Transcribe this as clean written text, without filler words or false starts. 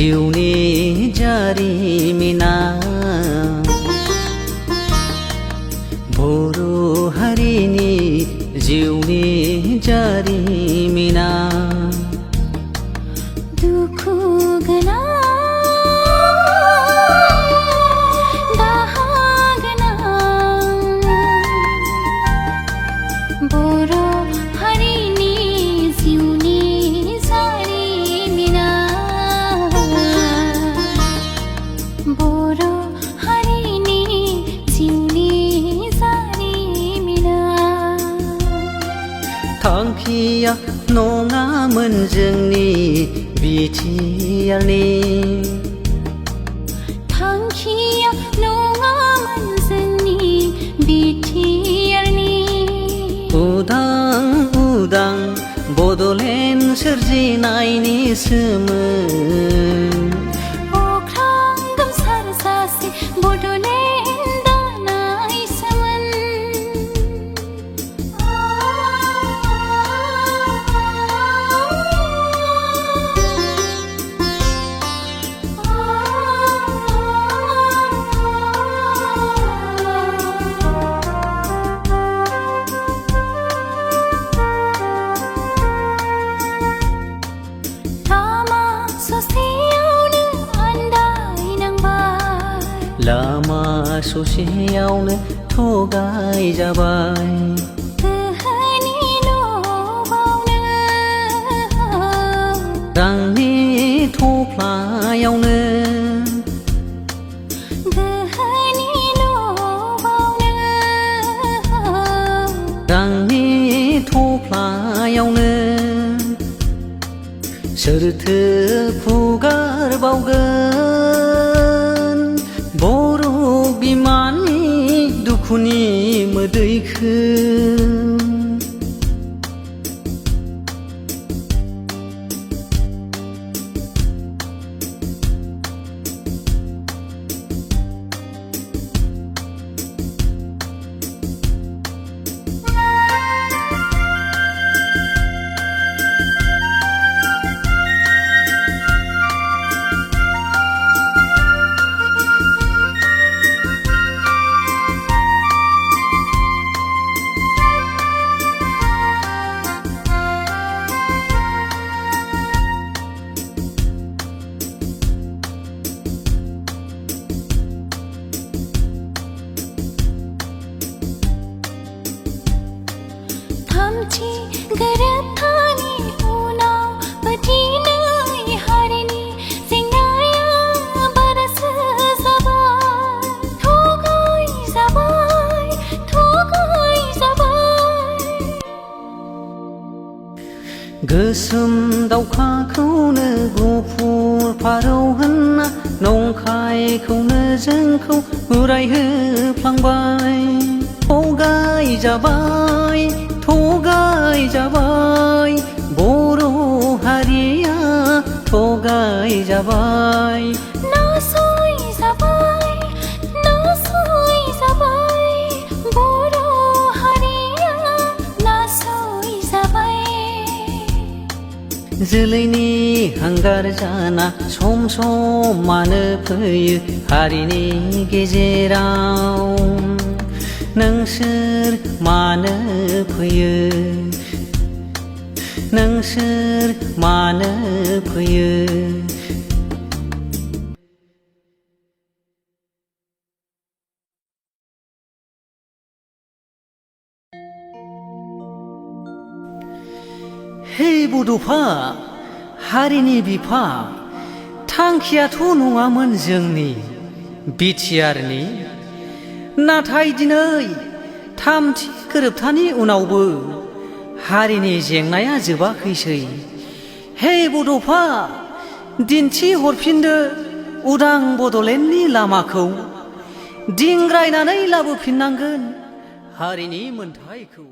जिउनि जारिमिना बर' हारिनि जिउनि जारिमिना दुखु गोनां दाहा गोनां बर' हारिनि जिउनि जारिमिना बर' हारिनि जिउनि जारिमिना थांखिया नङामोन जोंनि B.T.R नि थांखिया नङामोन जोंनि B.T.R नि उदां उदां बड'लेण्ड सोरजिनायनिसोमोन अख्रां गोमसार सासे बड'लेण्ड दानायसोमोन लामा ससेयावनो थगायजाबाय गोहोनि लबावनो रांनि थफ्लायावनो गोहोनि लबावनो रांनि थफ्लायावनो सोरथो फुगारबावगोन बर' बिमानि दुखुनि मोदैखौ थामथि गोरोबथानि उनाव बोथिनै हारिनि जेंनाया बारासो जाबाय थगायजाबाय गोसोम दावखाखौनो गुफुर फारौ होनना नंखायखौनो जोंखौ उरायहोफ्लांबाय थगायजाबाय बर' हारिया थगायजाबाय नासयजाबाय बर' हारिया नासयजाबाय जोलैनि हांगार जाना सम मानो फैयो हारिनि गेजेराव नोंसोर मानो फैयो हे बड'फा हारिनि बिफा थांखियाथ' नङामोन जोंनि B.T.R नि नाथाय दिनै थामथि गोरोबथानि उनावबो हारिनि जेंनाया जोबाखैसै हे बड'फा दिन्थि हरफिनदो उदां बड'लेण्डनि लामाखौ दिंग्रायनानै लाबोफिननांगोन हारिनि मोनथायखौ।